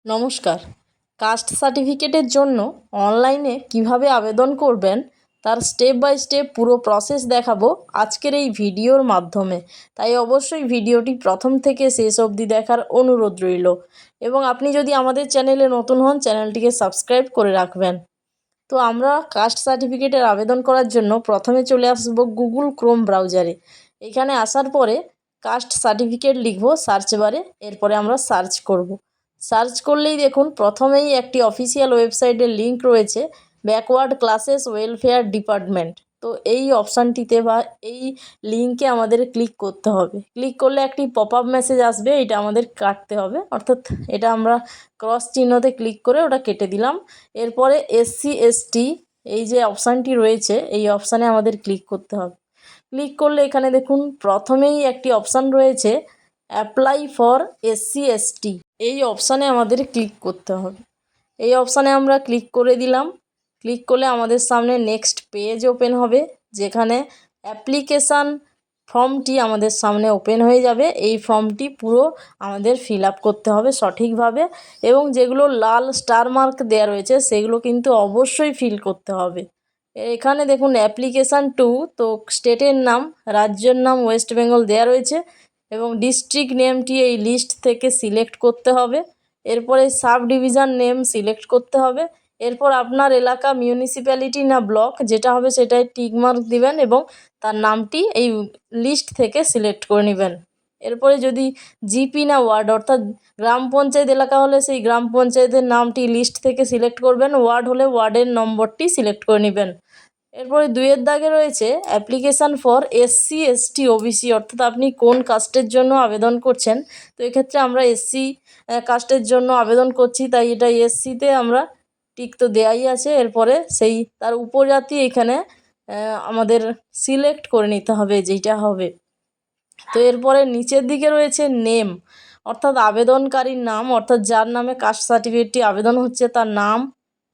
নমস্কার। কাস্ট সার্টিফিকেটের জন্য অনলাইনে কিভাবে আবেদন করবেন তার স্টেপ বাই স্টেপ পুরো প্রসেস দেখাবো আজকের এই ভিডিওর মাধ্যমে। তাই অবশ্যই ভিডিওটি প্রথম থেকে শেষ অবধি দেখার অনুরোধ রইল এবং আপনি যদি আমাদের চ্যানেলে নতুন হন চ্যানেলটিকে সাবস্ক্রাইব করে রাখবেন। তো আমরা কাস্ট সার্টিফিকেটের আবেদন করার জন্য প্রথমে চলে আসবো গুগল ক্রোম ব্রাউজারে। এখানে আসার পরে কাস্ট সার্টিফিকেট লিখব সার্চ বারে, এরপরে আমরা সার্চ করব। সার্চ করলেই দেখুন প্রথমেই একটি অফিসিয়াল ওয়েবসাইটের লিঙ্ক রয়েছে, ব্যাকওয়ার্ড ক্লাসেস ওয়েলফেয়ার ডিপার্টমেন্ট। তো এই অপশানটিতে বা এই লিঙ্কে আমাদের ক্লিক করতে হবে। ক্লিক করলে একটি পপ আপ মেসেজ আসবে, এটা আমাদের কাটতে হবে, অর্থাৎ এটা আমরা ক্রস চিহ্নতে ক্লিক করে ওটা কেটে দিলাম। এরপরে SC ST এই যে অপশানটি রয়েছে এই অপশানে আমাদের ক্লিক করতে হবে। ক্লিক করলে এখানে দেখুন প্রথমেই একটি অপশান রয়েছে অ্যাপ্লাই ফর SC ST, এই অপশানে আমাদের ক্লিক করতে হবে। এই অপশানে আমরা ক্লিক করে দিলাম। ক্লিক করলে আমাদের সামনে নেক্সট পেজ ওপেন হবে, যেখানে অ্যাপ্লিকেশান ফর্মটি আমাদের সামনে ওপেন হয়ে যাবে। এই ফর্মটি পুরো আমাদের ফিল আপ করতে হবে সঠিকভাবে এবং যেগুলো লাল স্টার মার্ক দেওয়া রয়েছে সেগুলো কিন্তু অবশ্যই ফিল করতে হবে। এখানে দেখুন অ্যাপ্লিকেশান টু, তো স্টেটের নাম, রাজ্যের নাম ওয়েস্ট বেঙ্গল দেওয়া রয়েছে এবং ডিস্ট্রিক্ট নেমটি এই লিস্ট থেকে সিলেক্ট করতে হবে। এরপরে সাব ডিভিশন নেম সিলেক্ট করতে হবে। এরপর আপনার এলাকা মিউনিসিপ্যালিটি না ব্লক যেটা হবে সেটাই টিকমার্ক দিবেন এবং তার নামটি এই লিস্ট থেকে সিলেক্ট করে নেবেন। এরপরে যদি জিপি না ওয়ার্ড অর্থাৎ গ্রাম পঞ্চায়েত এলাকা হলে সেই গ্রাম পঞ্চায়েতের নামটি লিস্ট থেকে সিলেক্ট করবেন, ওয়ার্ড হলে ওয়ার্ডের নম্বরটি সিলেক্ট করে নেবেন। এরপরে 2-এর দাগে রয়েছে application for SC ST OBC, অর্থাৎ আপনি কোন কাস্টের জন্য আবেদন করছেন। তো এক্ষেত্রে আমরা SC কাস্টের জন্য আবেদন করছি, তাই এটা SCতে আমরা টিক তো দেয়াই আছে। এরপরে সেই তার উপজাতি এখানে আমাদের সিলেক্ট করে নিতে হবে যেইটা হবে। তো এরপরে নিচের দিকে রয়েছে নেম, অর্থাৎ আবেদনকারীর নাম, অর্থাৎ যার নামে কাস্ট সার্টিফিকেটটি আবেদন হচ্ছে তার নাম,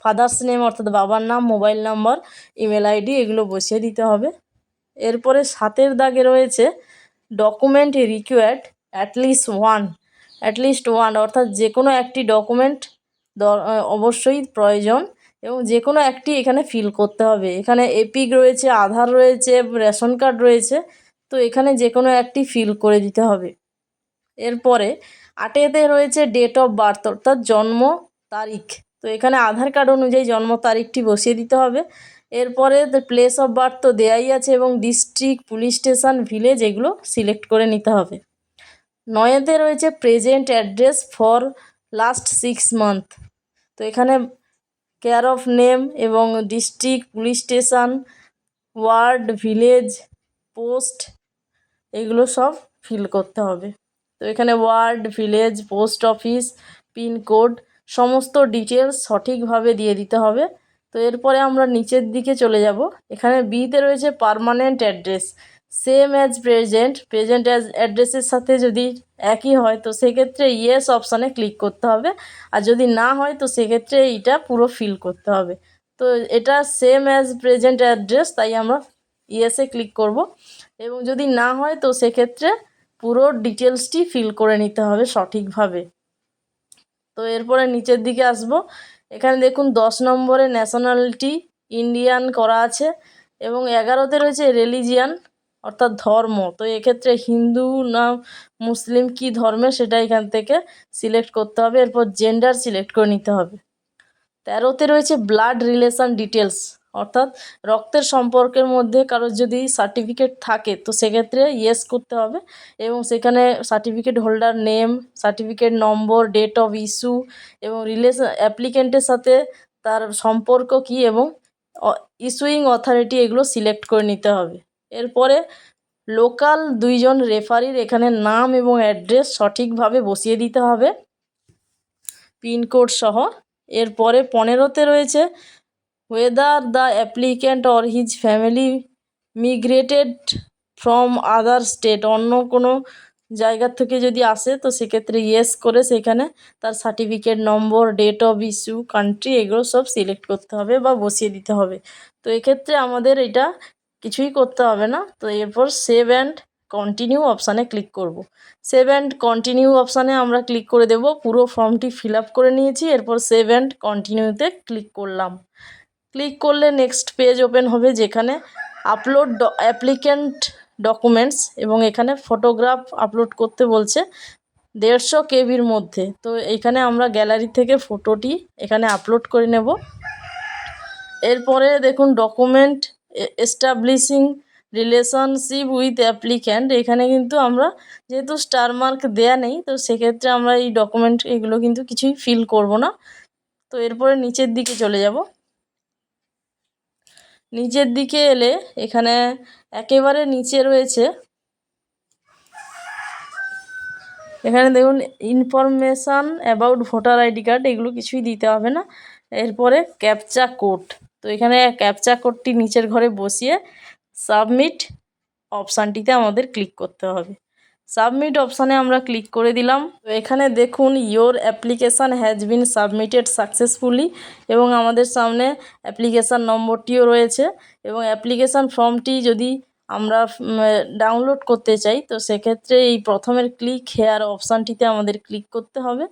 ফাদার্স নেম অর্থাৎ বাবার নাম, মোবাইল নাম্বার, ইমেল ID এগুলো বসিয়ে দিতে হবে। এরপরে 7-এর দাগে রয়েছে ডকুমেন্ট রিকোয়ার্ড অ্যাটলিস্ট ওয়ান, অর্থাৎ যে কোনো একটি ডকুমেন্ট অবশ্যই প্রয়োজন এবং যে কোনো একটি এখানে ফিল করতে হবে। এখানে এপিক রয়েছে, আধার রয়েছে, রেশন কার্ড রয়েছে, তো এখানে যে কোনো একটি ফিল করে দিতে হবে। এরপরে 8-এতে রয়েছে ডেট অফ বার্থ অর্থাৎ জন্ম তারিখ, তো এখানে আধার কার্ড অনুযায়ী জন্ম তারিখটি বসিয়ে দিতে হবে। এরপরে প্লেস অফ বার্থ তো দেয়াই আছে এবং ডিস্ট্রিক্ট, পুলিশ স্টেশন, ভিলেজ এগুলো সিলেক্ট করে নিতে হবে। 9-এতে রয়েছে present address for last 6 month, তো এখানে কেয়ার অফ নেম এবং district, police station, ward, village, post এগুলো সব ফিল করতে হবে। তো এখানে ward, village, post office, pincode সমস্ত ডিটেলস সঠিকভাবে দিয়ে দিতে হবে। তো এরপরে আমরা নিচের দিকে চলে যাব। এখানে বিতে রয়েছে permanent address, same as present as অ্যাড্রেসের সাথে যদি একই হয় তো সেক্ষেত্রে ইয়েস অপশানে ক্লিক করতে হবে, আর যদি না হয় তো সেক্ষেত্রে এইটা পুরো ফিল করতে হবে। তো এটা সেম অ্যাজ প্রেজেন্ট অ্যাড্রেস, তাই আমরা ইয়েসে ক্লিক করব এবং যদি না হয় তো সেক্ষেত্রে পুরো ডিটেলসটি ফিল করে নিতে হবে সঠিকভাবে। তো এরপরে নিচের দিকে আসব। এখানে দেখুন 10 নম্বরে ন্যাশনালিটি ইন্ডিয়ান করা আছে এবং 11-তে রয়েছে রিলিজিয়ান অর্থাৎ ধর্ম, তো এক্ষেত্রে হিন্দু না মুসলিম কি ধর্মের সেটা এখান থেকে সিলেক্ট করতে হবে। এরপর জেন্ডার সিলেক্ট করে নিতে হবে। 13-তে রয়েছে ব্লাড রিলেশন ডিটেলস, অর্থাৎ রক্তের সম্পর্কের মধ্যে কারোর যদি সার্টিফিকেট থাকে তো সেক্ষেত্রে ইয়েস করতে হবে এবং সেখানে certificate holder name, certificate number, date of issue এবং রিলেশন অ্যাপ্লিকেন্টের সাথে তার সম্পর্ক কী এবং ইস্যুইং অথরিটি এগুলো সিলেক্ট করে নিতে হবে। এরপরে লোকাল 2 জন রেফারির এখানে নাম এবং অ্যাড্রেস সঠিকভাবে বসিয়ে দিতে হবে পিনকোড সহ। এরপরে 15-তে রয়েছে whether the applicant or his family migrated from other state, অন্য কোনো জায়গা থেকে যদি আসে তো সেক্ষেত্রে ইয়েস করে সেখানে তার certificate number, date of issue, country এগুলো সব সিলেক্ট করতে হবে বা বসিয়ে দিতে হবে। তো এক্ষেত্রে আমাদের এটা কিছুই করতে হবে না। তো এরপর সেভ অ্যান্ড কন্টিনিউ অপশানে ক্লিক করব। সেভ অ্যান্ড কন্টিনিউ অপশানে আমরা ক্লিক করে দেব। পুরো ফর্মটি ফিল আপ করে নিয়েছি, এরপর সেভ অ্যান্ড কন্টিনিউতে ক্লিক করলাম। ক্লিক করলে নেক্সট পেজ ওপেন হবে, যেখানে আপলোড অ্যাপ্লিক্যান্ট ডকুমেন্টস এবং এখানে ফটোগ্রাফ আপলোড করতে বলছে 150 কেবির মধ্যে। তো এখানে আমরা গ্যালারি থেকে ফটোটি এখানে আপলোড করে নেব। এরপরে দেখুন document establishing relationship with applicant, এখানে কিন্তু আমরা যেহেতু স্টার মার্ক দেয়া নেই, তো সেক্ষেত্রে আমরা এই ডকুমেন্ট এগুলো কিন্তু কিছুই ফিল করব না। তো এরপরে নিচের দিকে চলে যাব। নিচের দিকে এলে এখানে একেবারে নিচে রয়েছে, এখানে দেখুন information about voter ID card, এগুলো কিছুই দিতে হবে না। এরপরে ক্যাপচা কোড, তো এখানে ক্যাপচা কোডটি নিচের ঘরে বসিয়ে সাবমিট অপশানটিতে আমাদের ক্লিক করতে হবে। সাবমিট অপশানে আমরা ক্লিক করে দিলাম। তো এখানে দেখুন your application has been submitted successfully এবং আমাদের সামনে অ্যাপ্লিকেশান নম্বরটিও রয়েছে। এবং অ্যাপ্লিকেশান ফর্মটি যদি আমরা ডাউনলোড করতে চাই, তো সেক্ষেত্রে এই প্রথমের ক্লিক হেয়ার অপশানটিতে আমাদের ক্লিক করতে হবে।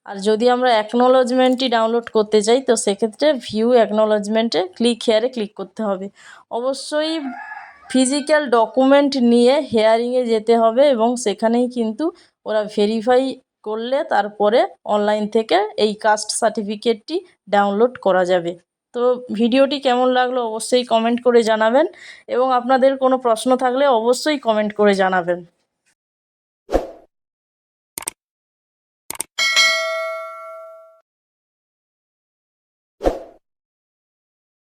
আর যদি আমরা অ্যাকনোলজমেন্টটি ডাউনলোড করতে চাই, তো সেক্ষেত্রে ভিউ অ্যাকনোলজমেন্টে ক্লিক হেয়ারে ক্লিক করতে হবে। অবশ্যই ফিজিক্যাল ডকুমেন্ট নিয়ে হেয়ারিংয়ে যেতে হবে এবং সেখানেই কিন্তু ওরা ভেরিফাই করলে তারপরে অনলাইন থেকে এই কাস্ট সার্টিফিকেটটি ডাউনলোড করা যাবে। তো ভিডিওটি কেমন লাগলো অবশ্যই কমেন্ট করে জানাবেন এবং আপনাদের কোনো প্রশ্ন থাকলে অবশ্যই কমেন্ট করে জানাবেন।